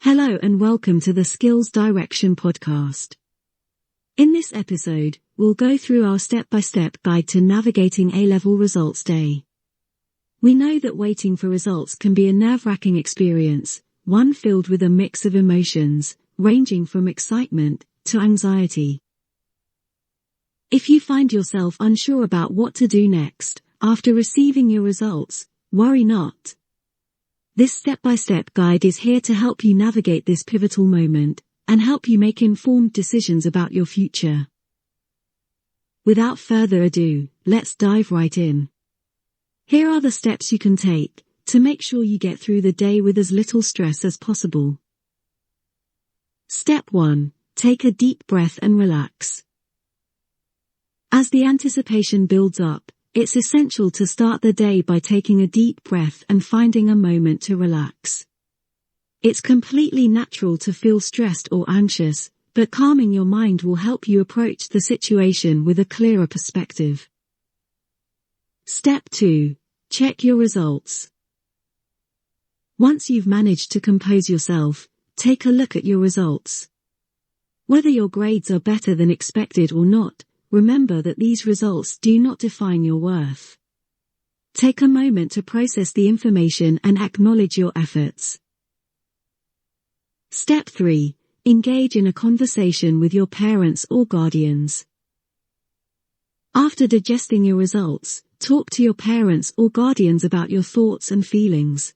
Hello and welcome to the Skills Direction podcast. In this episode, we'll go through our step-by-step guide to navigating A-level results day. We know that waiting for results can be a nerve-wracking experience, one filled with a mix of emotions, ranging from excitement to anxiety. If you find yourself unsure about what to do next, after receiving your results, worry not. This step-by-step guide is here to help you navigate this pivotal moment and help you make informed decisions about your future. Without further ado, let's dive right in. Here are the steps you can take to make sure you get through the day with as little stress as possible. Step 1. Take a deep breath and relax. As the anticipation builds up, it's essential to start the day by taking a deep breath and finding a moment to relax. It's completely natural to feel stressed or anxious, but calming your mind will help you approach the situation with a clearer perspective. Step 2. Check your results. Once you've managed to compose yourself, take a look at your results. Whether your grades are better than expected or not, remember that these results do not define your worth. Take a moment to process the information and acknowledge your efforts. Step 3. Engage in a conversation with your parents or guardians. After digesting your results, talk to your parents or guardians about your thoughts and feelings.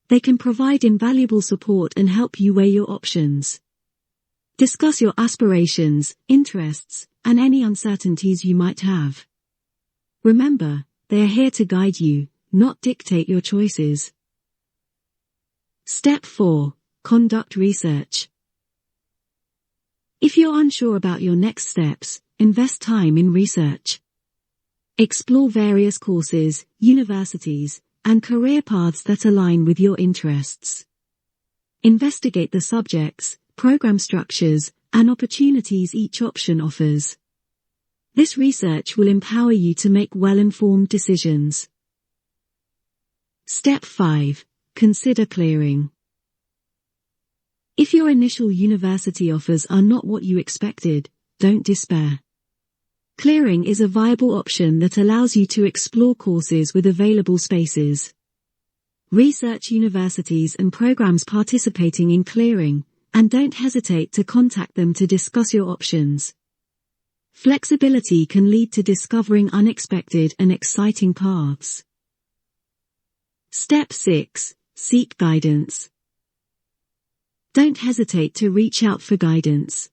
They can provide invaluable support and help you weigh your options. Discuss your aspirations, interests, and any uncertainties you might have. Remember, they are here to guide you, not dictate your choices. Step 4. Conduct research. If you're unsure about your next steps, invest time in research. Explore various courses, universities, and career paths that align with your interests. Investigate the subjects, program structures, and opportunities each option offers. This research will empower you to make well-informed decisions. Step 5. Consider clearing. If your initial university offers are not what you expected, don't despair. Clearing is a viable option that allows you to explore courses with available spaces. Research universities and programs participating in clearing, and don't hesitate to contact them to discuss your options. Flexibility can lead to discovering unexpected and exciting paths. Step 6. Seek guidance. Don't hesitate to reach out for guidance.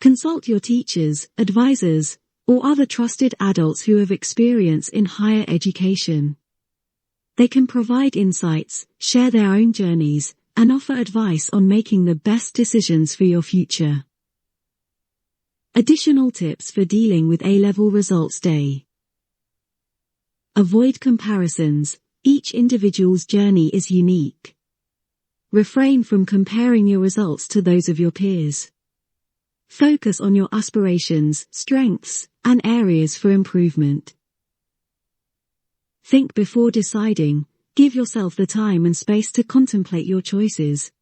Consult your teachers, advisors, or other trusted adults who have experience in higher education. They can provide insights, share their own journeys, and offer advice on making the best decisions for your future. Additional tips for dealing with A-level results day. Avoid comparisons. Each individual's journey is unique. Refrain from comparing your results to those of your peers. Focus on your aspirations, strengths, and areas for improvement. Think before deciding. Give yourself the time and space to contemplate your choices.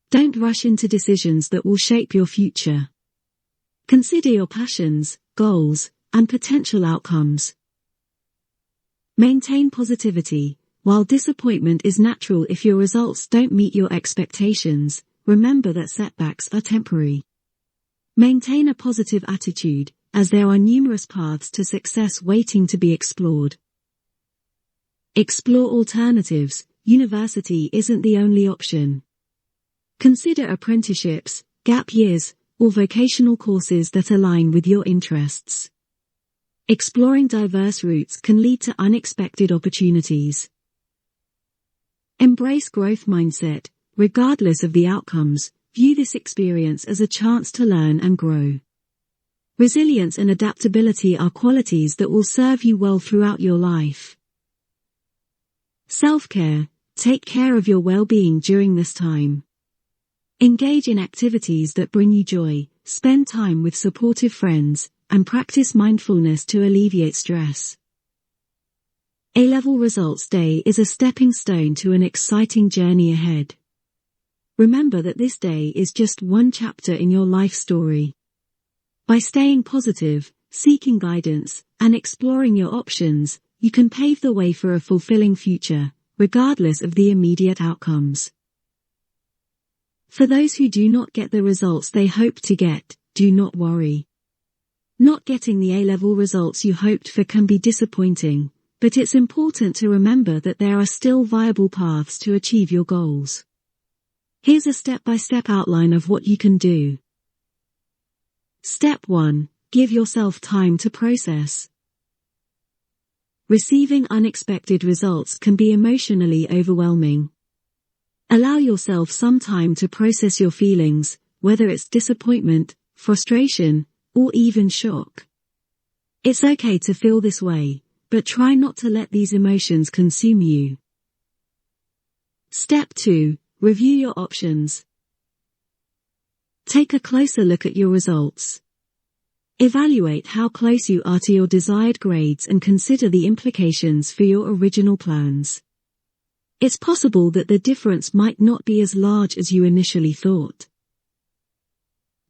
Don't rush into decisions that will shape your future. Consider your passions, goals, and potential outcomes. Maintain positivity. While disappointment is natural if your results don't meet your expectations, remember that setbacks are temporary. Maintain a positive attitude, as there are numerous paths to success waiting to be explored. Explore alternatives. University isn't the only option. Consider apprenticeships, gap years, or vocational courses that align with your interests. Exploring diverse routes can lead to unexpected opportunities. Embrace growth mindset. Regardless of the outcomes, view this experience as a chance to learn and grow. Resilience and adaptability are qualities that will serve you well throughout your life. Self-care. Take care of your well-being during this time. Engage in activities that bring you joy, spend time with supportive friends, and practice mindfulness to alleviate stress. A-level results day is a stepping stone to an exciting journey ahead. Remember that this day is just one chapter in your life story. By staying positive, seeking guidance, and exploring your options, you can pave the way for a fulfilling future, regardless of the immediate outcomes. For those who do not get the results they hope to get, do not worry. Not getting the A-level results you hoped for can be disappointing, but it's important to remember that there are still viable paths to achieve your goals. Here's a step-by-step outline of what you can do. Step 1. Give yourself time to process. Receiving unexpected results can be emotionally overwhelming. Allow yourself some time to process your feelings, whether it's disappointment, frustration, or even shock. It's okay to feel this way, but try not to let these emotions consume you. Step 2. Review your options. Take a closer look at your results. Evaluate how close you are to your desired grades and consider the implications for your original plans. It's possible that the difference might not be as large as you initially thought.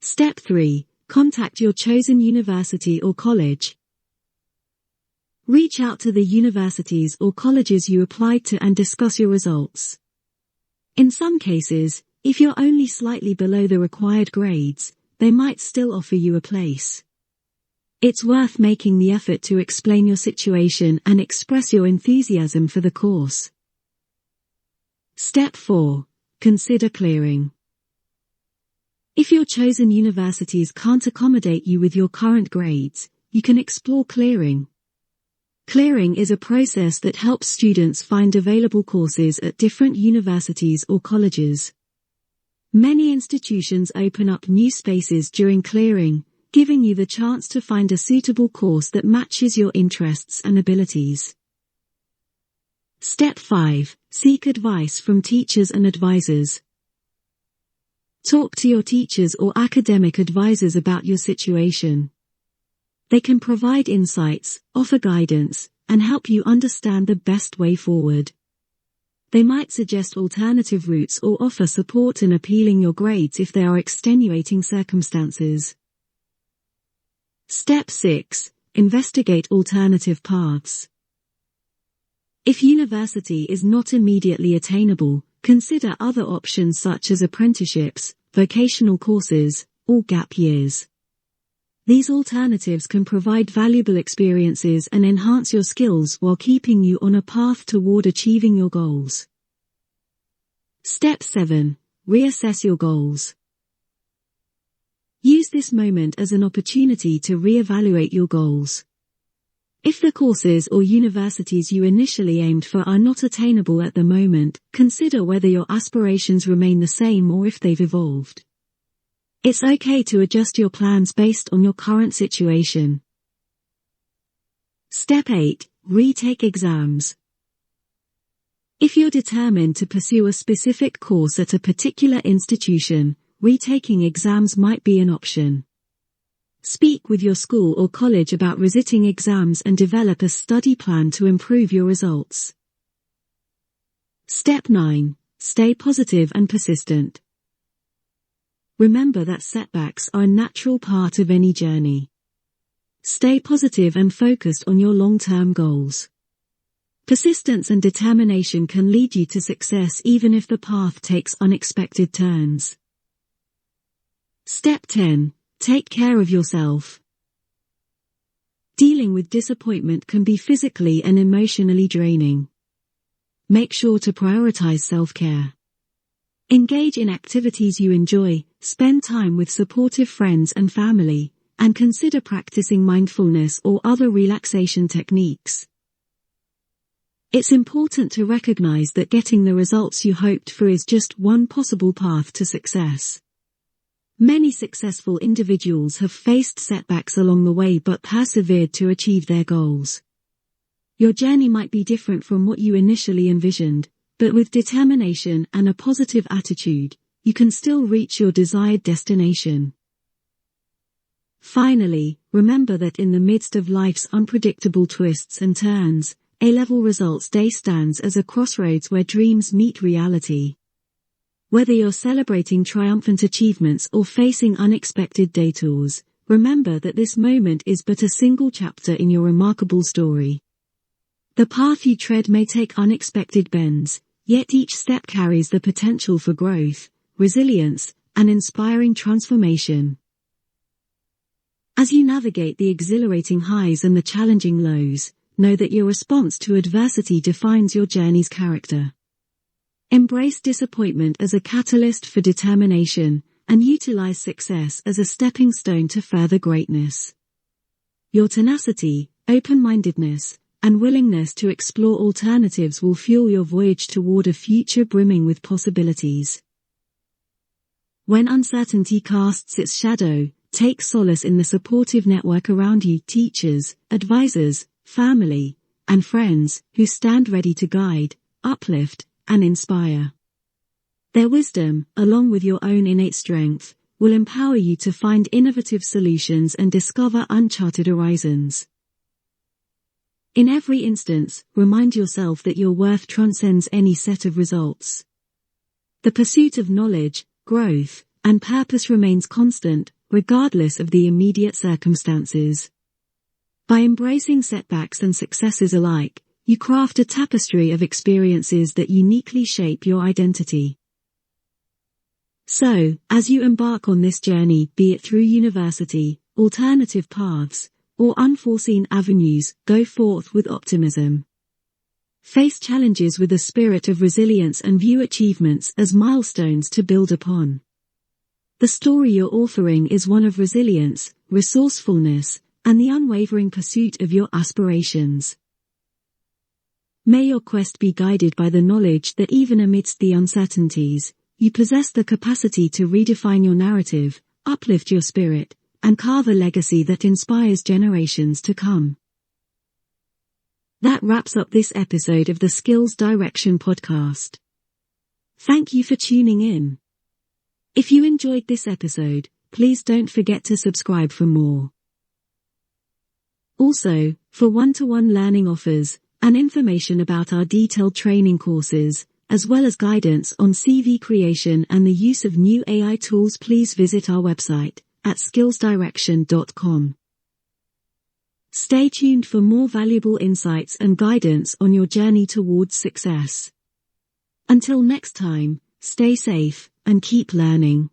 Step 3. Contact your chosen university or college. Reach out to the universities or colleges you applied to and discuss your results. In some cases, if you're only slightly below the required grades, they might still offer you a place. It's worth making the effort to explain your situation and express your enthusiasm for the course. Step 4. Consider clearing. If your chosen universities can't accommodate you with your current grades, you can explore clearing. Clearing is a process that helps students find available courses at different universities or colleges. Many institutions open up new spaces during clearing, giving you the chance to find a suitable course that matches your interests and abilities. Step 5. Seek advice from teachers and advisors. Talk to your teachers or academic advisors about your situation. They can provide insights, offer guidance, and help you understand the best way forward. They might suggest alternative routes or offer support in appealing your grades if there are extenuating circumstances. Step 6. Investigate alternative paths. If university is not immediately attainable, consider other options such as apprenticeships, vocational courses, or gap years. These alternatives can provide valuable experiences and enhance your skills while keeping you on a path toward achieving your goals. Step 7. Reassess your goals. Use this moment as an opportunity to reevaluate your goals. If the courses or universities you initially aimed for are not attainable at the moment, consider whether your aspirations remain the same or if they've evolved. It's okay to adjust your plans based on your current situation. Step 8. Retake exams. If you're determined to pursue a specific course at a particular institution, retaking exams might be an option. Speak with your school or college about resitting exams and develop a study plan to improve your results. Step 9. Stay positive and persistent. Remember that setbacks are a natural part of any journey. Stay positive and focused on your long-term goals. Persistence and determination can lead you to success even if the path takes unexpected turns. Step 10. Take care of yourself. Dealing with disappointment can be physically and emotionally draining. Make sure to prioritize self-care. Engage in activities you enjoy, spend time with supportive friends and family, and consider practicing mindfulness or other relaxation techniques. It's important to recognize that getting the results you hoped for is just one possible path to success. Many successful individuals have faced setbacks along the way but persevered to achieve their goals. Your journey might be different from what you initially envisioned, but with determination and a positive attitude, you can still reach your desired destination. Finally, remember that in the midst of life's unpredictable twists and turns, A-Level Results Day stands as a crossroads where dreams meet reality. Whether you're celebrating triumphant achievements or facing unexpected detours, remember that this moment is but a single chapter in your remarkable story. The path you tread may take unexpected bends, yet each step carries the potential for growth, resilience, and inspiring transformation. As you navigate the exhilarating highs and the challenging lows, know that your response to adversity defines your journey's character. Embrace disappointment as a catalyst for determination, and utilize success as a stepping stone to further greatness. Your tenacity, open-mindedness, and willingness to explore alternatives will fuel your voyage toward a future brimming with possibilities. When uncertainty casts its shadow, take solace in the supportive network around you: teachers, advisors, family, and friends who stand ready to guide, uplift, and inspire. Their wisdom, along with your own innate strength, will empower you to find innovative solutions and discover uncharted horizons. In every instance, remind yourself that your worth transcends any set of results. The pursuit of knowledge, growth, and purpose remains constant, regardless of the immediate circumstances. By embracing setbacks and successes alike, you craft a tapestry of experiences that uniquely shape your identity. So, as you embark on this journey, be it through university, alternative paths, or unforeseen avenues, go forth with optimism. Face challenges with a spirit of resilience and view achievements as milestones to build upon. The story you're authoring is one of resilience, resourcefulness, and the unwavering pursuit of your aspirations. May your quest be guided by the knowledge that even amidst the uncertainties, you possess the capacity to redefine your narrative, uplift your spirit, and carve a legacy that inspires generations to come. That wraps up this episode of the Skills Direction podcast. Thank you for tuning in. If you enjoyed this episode, please don't forget to subscribe for more. Also, for one-to-one learning offers, and information about our detailed training courses, as well as guidance on CV creation and the use of new AI tools, please visit our website at skillsdirection.com. Stay tuned for more valuable insights and guidance on your journey towards success. Until next time, stay safe and keep learning.